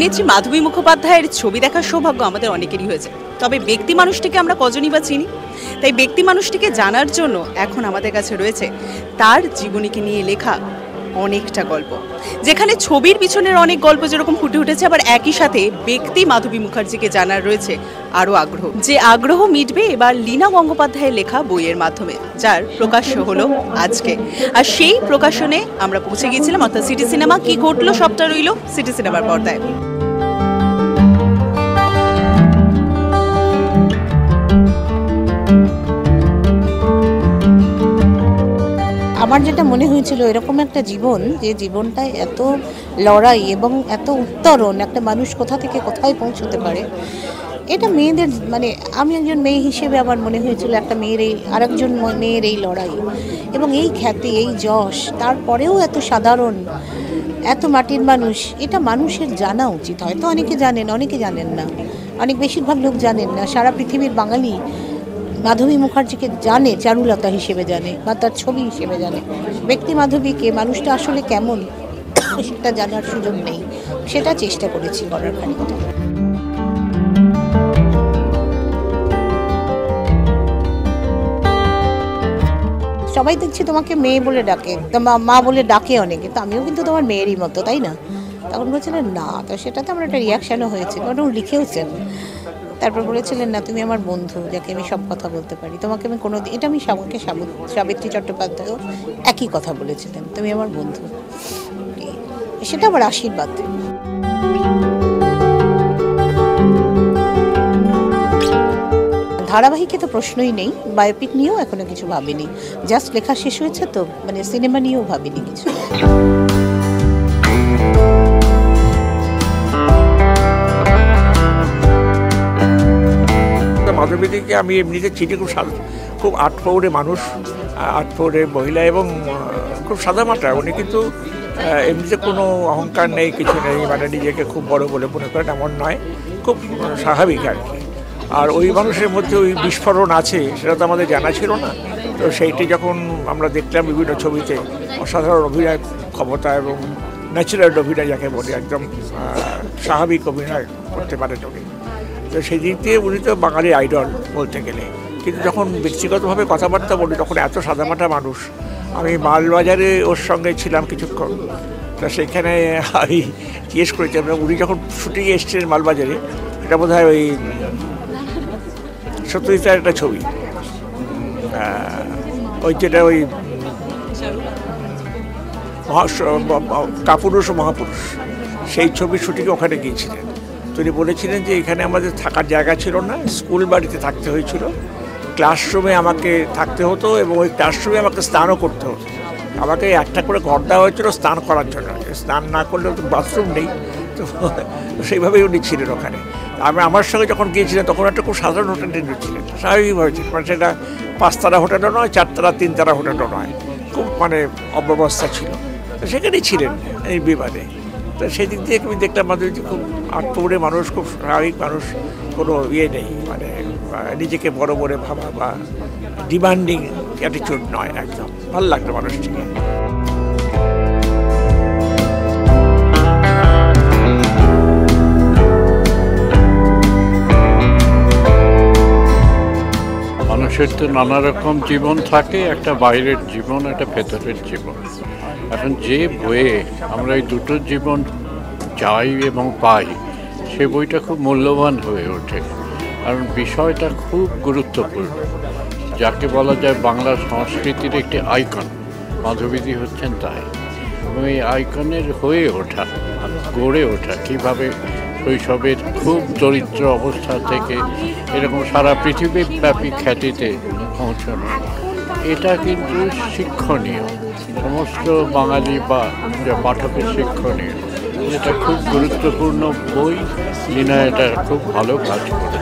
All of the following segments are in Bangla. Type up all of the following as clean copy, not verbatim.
অভিনেত্রী মাধবী মুখোপাধ্যায়ের ছবি দেখার সৌভাগ্য আমাদের অনেকেরই হয়েছে, তবে ব্যক্তি মানুষটিকে আমরা কজনই বা চিনি। তাই ব্যক্তি মানুষটিকে জানার জন্য এখন আমাদের কাছে রয়েছে তার জীবনীকে নিয়ে লেখা অনেকটা গল্প, যেখানে ছবির পিছনের অনেক গল্প যেরকম ফুটে উঠেছে, আবার একই সাথে ব্যক্তি মাধবী মুখার্জিকে জানার রয়েছে আরও আগ্রহ। যে আগ্রহ মিটবে এবার লীনা গঙ্গোপাধ্যায়ের লেখা বইয়ের মাধ্যমে, যার প্রকাশ্য হলো আজকে। আর সেই প্রকাশনে আমরা পৌঁছে গিয়েছিলাম, অর্থাৎ সিটি সিনেমা। কি ঘটলো সবটা রইল সিটি সিনেমার পর্দায়। আমার যেটা মনে হয়েছিল, এরকম একটা জীবন, যে জীবনটায় এত লড়াই এবং এত উত্তরণ, একটা মানুষ কোথা থেকে কোথায় পৌঁছতে পারে, এটা মেয়েদের, মানে আমি একজন মেয়ে হিসেবে আমার মনে হয়েছিল একটা মেয়ের এই আরেকজন মেয়ের এই লড়াই এবং এই খ্যাতি, এই যশ, তারপরেও এত সাধারণ, এত মাটির মানুষ, এটা মানুষের জানা উচিত। হয়তো অনেকে জানেন, অনেকে জানেন না, অনেক বেশিরভাগ লোক জানেন না। সারা পৃথিবীর বাঙালি মাধবী মুখার্জিকে জানে চারুলতা হিসেবে জানে, বা তার ছবি হিসেবে জানে। ব্যক্তি মাধবীকে, মানুষটা আসলে কেমন, সেটা জানার সুযোগ নেই। সেটা চেষ্টা করেছি করার খানিকটা। সবাই দেখছি তোমাকে মেয়ে বলে ডাকে, মা বলে ডাকে অনেকে, তো আমিও কিন্তু তোমার মেয়েরই মতো, তাই না? তখন বলছিলেন না, তো সেটাতে আমার একটা রিয়াকশানও হয়েছে, কারণ উনি লিখেওছেন। তারপর বলেছিলেন না, তুমি আমার বন্ধু, যাকে আমি সব কথা বলতে পারি, তোমাকে আমি কোনো, এটা আমি আমাকে সাবিত্রী চট্টোপাধ্যায়ও একই কথা বলেছিলেন, তুমি আমার বন্ধু। সেটা আমার আশীর্বাদ। ধারাবাহিকে তো প্রশ্নই নেই, বায়োপিক নিয়েও এখনো কিছু ভাবিনি, জাস্ট লেখা শেষ হয়েছে, তো মানে সিনেমা নিয়েও ভাবিনি কিছু। মাধবীদিকে আমি এমনিতে চিনি, খুব আটপৌরে মানুষ, আটপৌরে মহিলা এবং খুব সাদামাটা। উনি কিন্তু এমনিতে কোনো অহংকার নেই, কিছু নেই, মানে নিজেকে খুব বড় বলে মনে করেন এমন নয়, খুব স্বাভাবিক আর কি। আর ওই মানুষের মধ্যে ওই বিস্ফোরণ আছে, সেটা তো আমাদের জানা ছিল না। তো সেইটি যখন আমরা দেখলাম বিভিন্ন ছবিতে, অসাধারণ অভিনয় ক্ষমতা এবং ন্যাচারাল অভিনয় যাকে বলি, একদম স্বাভাবিক অভিনয় করতে পারেন উনি। তো সেই দিক দিয়ে উনি তো বাঙালি আইডল বলতে গেলে। কিন্তু যখন ব্যক্তিগতভাবে কথাবার্তা বলি, তখন এত সাদামাটা মানুষ। আমি মালবাজারে ওর সঙ্গে ছিলাম কিছুক্ষণ, তো সেখানে আমি জিজ্ঞেস করেছিলাম, উনি যখন শুটিংয়ে এসেছিলেন মালবাজারে, এটা বোধ হয় ওই সত্যজিতের একটা ছবি, ওই যেটা ওই কাপুরুষ ও মহাপুরুষ, সেই ছবির শুটিংয়ে ওখানে গিয়েছিলেন। তিনি বলেছিলেন যে এখানে আমাদের থাকার জায়গা ছিল না, স্কুল বাড়িতে থাকতে হয়েছিল, ক্লাসরুমে আমাকে থাকতে হতো এবং ওই ক্লাসরুমে আমাকে স্নানও করতে হতো। আমাকে একটা করে ঘর দেওয়া হয়েছিল স্নান করার জন্য, স্নান না করলে তো বাথরুম নেই, তো সেইভাবেই উনি ছিলেন ওখানে। আমার সঙ্গে যখন গিয়েছিলেন তখন একটা খুব সাধারণ হোটেলে ছিলেন, স্বাভাবিকভাবে ছিলেন, মানে সেটা 5 তারা হোটেলও নয়, 4 তারা 3 তারা হোটেলও নয়, খুব মানে অব্যবস্থা ছিল, তো সেখানেই ছিলেন এই বিবাদে। তো সেই দিক দিয়ে আমি দেখলাম মাধবী খুব আটপৌরে মানুষ, খুব স্বাভাবিক মানুষ, কোনো ইয়ে নেই, মানে নিজেকে বড় বড় ভাবা বা ডিমান্ডিং অ্যাটিটিউড নয়, একদম ভালো লাগলো মানুষটিকে। মানুষের তো নানা রকম জীবন থাকে, একটা বাইরের জীবন, একটা ভেতরের জীবন। এখন যে বইয়ে আমরা এই দুটো জীবন চাই এবং পাই, সে বইটা খুব মূল্যবান হয়ে ওঠে, কারণ বিষয়টা খুব গুরুত্বপূর্ণ। যাকে বলা যায় বাংলা সংস্কৃতির একটি আইকন, মাধবীদি হচ্ছেন তাই। এবং এই আইকনের হয়ে ওঠা, গড়ে ওঠা, কীভাবে শৈশবের খুব দরিদ্র অবস্থা থেকে এরকম সারা পৃথিবীব্যাপী খ্যাতিতে পৌঁছানো, এটা কিন্তু শিক্ষণীয়, সমস্ত বাঙালি বা পাঠকের শিক্ষণীয়। এটা খুব গুরুত্বপূর্ণ বই, লীনা এটা খুব ভালো কাজ করেছে।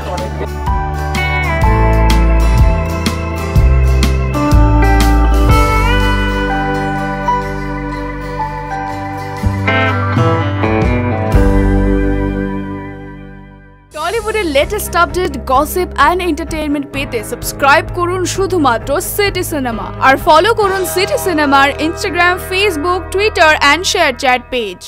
টলিউডের latest update, gossip and entertainment পেতে সাবস্ক্রাইব করুন শুধুমাত্র সিটি সিনেমা, আর ফলো করুন সিটি সিনেমার Instagram, Facebook, Twitter and ShareChat page.